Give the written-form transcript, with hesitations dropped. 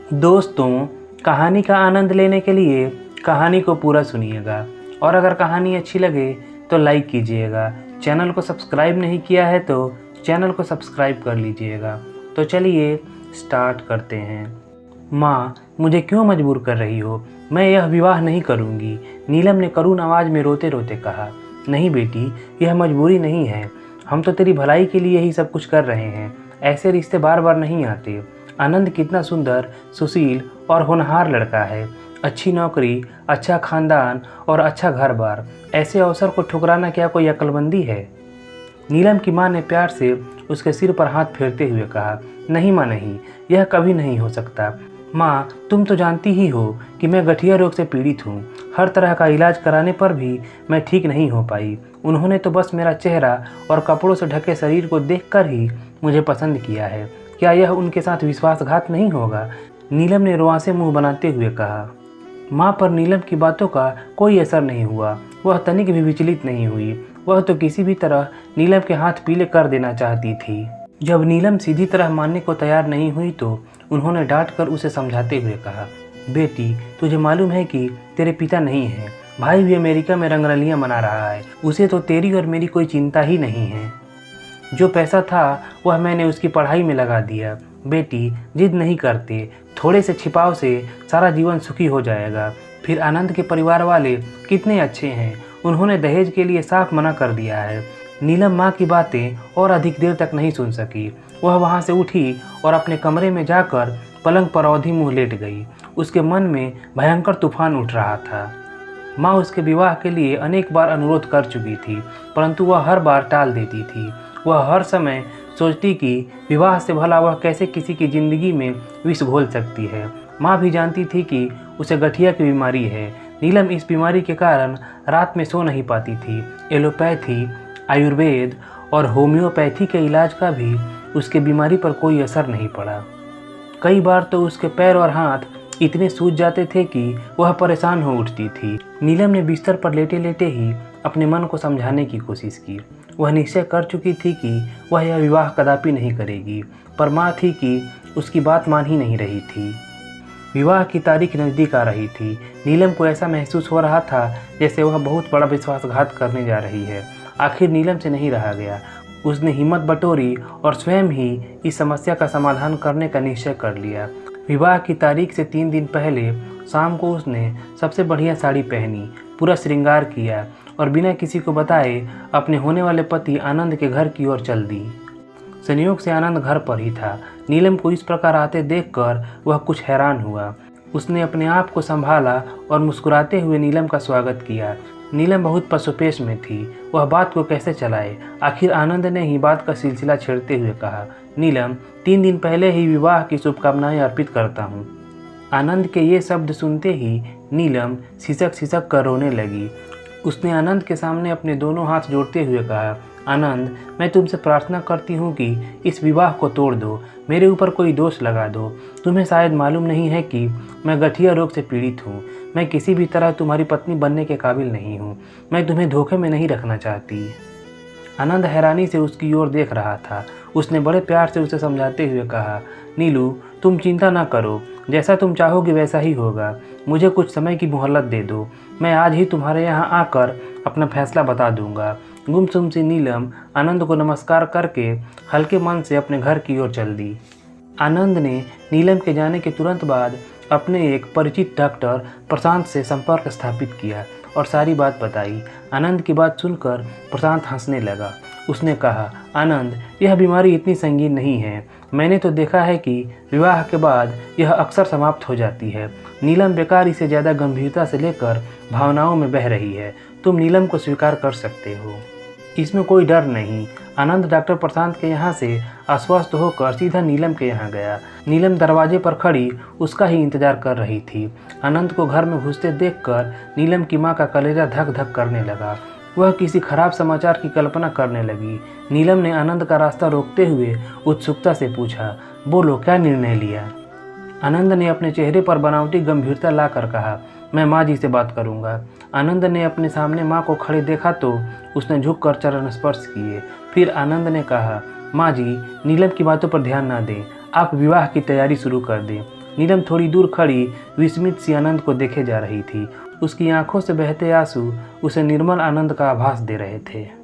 दोस्तों, कहानी का आनंद लेने के लिए कहानी को पूरा सुनिएगा और अगर कहानी अच्छी लगे तो लाइक कीजिएगा। चैनल को सब्सक्राइब नहीं किया है तो चैनल को सब्सक्राइब कर लीजिएगा। तो चलिए स्टार्ट करते हैं। माँ, मुझे क्यों मजबूर कर रही हो? मैं यह विवाह नहीं करूँगी, नीलम ने करुण आवाज़ में रोते रोते कहा। नहीं बेटी, यह मजबूरी नहीं है। हम तो तेरी भलाई के लिए ही सब कुछ कर रहे हैं। ऐसे रिश्ते बार बार नहीं आते। आनंद कितना सुंदर, सुशील और होनहार लड़का है। अच्छी नौकरी, अच्छा खानदान और अच्छा घर बार। ऐसे अवसर को ठुकराना क्या कोई अक्लमंदी है? नीलम की माँ ने प्यार से उसके सिर पर हाथ फेरते हुए कहा, नहीं माँ नहीं, यह कभी नहीं हो सकता। माँ, तुम तो जानती ही हो कि मैं गठिया रोग से पीड़ित हूँ। हर तरह का इलाज कराने पर भी मैं ठीक नहीं हो पाई। उन्होंने तो बस मेरा चेहरा और कपड़ों से ढके शरीर को देखकर ही मुझे पसंद किया है। क्या यह उनके साथ विश्वासघात नहीं होगा? नीलम ने रुआंसे मुंह बनाते हुए कहा। माँ पर नीलम की बातों का कोई असर नहीं हुआ। वह तनिक भी विचलित नहीं हुई। वह तो किसी भी तरह नीलम के हाथ पीले कर देना चाहती थी। जब नीलम सीधी तरह मानने को तैयार नहीं हुई तो उन्होंने डांट कर उसे समझाते हुए कहा, बेटी, तुझे मालूम है कि तेरे पिता नहीं हैं। भाई भी अमेरिका में रंगरलियां मना रहा है। उसे तो तेरी और मेरी कोई चिंता ही नहीं है। जो पैसा था वह मैंने उसकी पढ़ाई में लगा दिया। बेटी, जिद नहीं करते, थोड़े से छिपाव से सारा जीवन सुखी हो जाएगा। फिर आनंद के परिवार वाले कितने अच्छे हैं, उन्होंने दहेज के लिए साफ मना कर दिया है। नीलम माँ की बातें और अधिक देर तक नहीं सुन सकी। वह वहाँ से उठी और अपने कमरे में जाकर पलंग पर औधी मुँह लेट गई। उसके मन में भयंकर तूफान उठ रहा था। माँ उसके विवाह के लिए अनेक बार अनुरोध कर चुकी थी, परंतु वह हर बार टाल देती थी। वह हर समय सोचती कि विवाह से भला वह कैसे किसी की ज़िंदगी में विष घोल सकती है। माँ भी जानती थी कि उसे गठिया की बीमारी है। नीलम इस बीमारी के कारण रात में सो नहीं पाती थी। एलोपैथी, आयुर्वेद और होम्योपैथी के इलाज का भी उसके बीमारी पर कोई असर नहीं पड़ा। कई बार तो उसके पैर और हाथ इतने सूज जाते थे कि वह परेशान हो उठती थी। नीलम ने बिस्तर पर लेटे लेटे ही अपने मन को समझाने की कोशिश की। वह निश्चय कर चुकी थी कि वह यह विवाह कदापि नहीं करेगी, पर माँ थी कि उसकी बात मान ही नहीं रही थी। विवाह की तारीख नज़दीक आ रही थी। नीलम को ऐसा महसूस हो रहा था जैसे वह बहुत बड़ा विश्वासघात करने जा रही है। आखिर नीलम से नहीं रहा गया। उसने हिम्मत बटोरी और स्वयं ही इस समस्या का समाधान करने का निश्चय कर लिया। विवाह की तारीख से 3 दिन पहले शाम को उसने सबसे बढ़िया साड़ी पहनी, पूरा श्रृंगार किया और बिना किसी को बताए अपने होने वाले पति आनंद के घर की ओर चल दी। संयोग से आनंद घर पर ही था। नीलम को इस प्रकार आते देखकर वह कुछ हैरान हुआ। उसने अपने आप को संभाला और मुस्कुराते हुए नीलम का स्वागत किया। नीलम बहुत पसोपेश में थी। वह बात को कैसे चलाए? आखिर आनंद ने ही बात का सिलसिला छेड़ते हुए कहा, नीलम, 3 दिन पहले ही विवाह की शुभकामनाएं अर्पित करता हूँ। आनंद के ये शब्द सुनते ही नीलम सिसक सिसक कर रोने लगी। उसने आनंद के सामने अपने दोनों हाथ जोड़ते हुए कहा, आनंद, मैं तुमसे प्रार्थना करती हूँ कि इस विवाह को तोड़ दो, मेरे ऊपर कोई दोष लगा दो। तुम्हें शायद मालूम नहीं है कि मैं गठिया रोग से पीड़ित हूँ। मैं किसी भी तरह तुम्हारी पत्नी बनने के काबिल नहीं हूँ। मैं तुम्हें धोखे में नहीं रखना चाहती। आनंद हैरानी से उसकी ओर देख रहा था। उसने बड़े प्यार से उसे समझाते हुए कहा, नीलू, तुम चिंता ना करो, जैसा तुम चाहोगे वैसा ही होगा। मुझे कुछ समय की मोहलत दे दो। मैं आज ही तुम्हारे यहाँ आकर अपना फैसला बता दूंगा। गुमसुम सी नीलम आनंद को नमस्कार करके हल्के मन से अपने घर की ओर चल दी। आनंद ने नीलम के जाने के तुरंत बाद अपने एक परिचित डॉक्टर प्रशांत से संपर्क स्थापित किया और सारी बात बताई। आनंद की बात सुनकर प्रशांत हंसने लगा। उसने कहा, आनंद, यह बीमारी इतनी संगीन नहीं है। मैंने तो देखा है कि विवाह के बाद यह अक्सर समाप्त हो जाती है। नीलम बेकार इसे ज़्यादा गंभीरता से लेकर भावनाओं में बह रही है। तुम नीलम को स्वीकार कर सकते हो, इसमें कोई डर नहीं। आनंद डॉक्टर प्रशांत के यहाँ से आश्वस्त होकर सीधा नीलम के यहाँ गया। नीलम दरवाजे पर खड़ी उसका ही इंतजार कर रही थी। आनंद को घर में घुसते देखकर नीलम की माँ का कलेजा धक धक करने लगा। वह किसी खराब समाचार की कल्पना करने लगी। नीलम ने आनंद का रास्ता रोकते हुए उत्सुकता से पूछा, बोलो, क्या निर्णय लिया? आनंद ने अपने चेहरे पर बनावटी गंभीरता लाकर कहा, मैं माँ जी से बात करूँगा। आनंद ने अपने सामने माँ को खड़े देखा तो उसने झुककर चरण स्पर्श किए। फिर आनंद ने कहा, माँ जी, नीलम की बातों पर ध्यान ना दें, आप विवाह की तैयारी शुरू कर दें। नीलम थोड़ी दूर खड़ी विस्मित सी आनंद को देखे जा रही थी। उसकी आंखों से बहते आंसू उसे निर्मल आनंद का आभास दे रहे थे।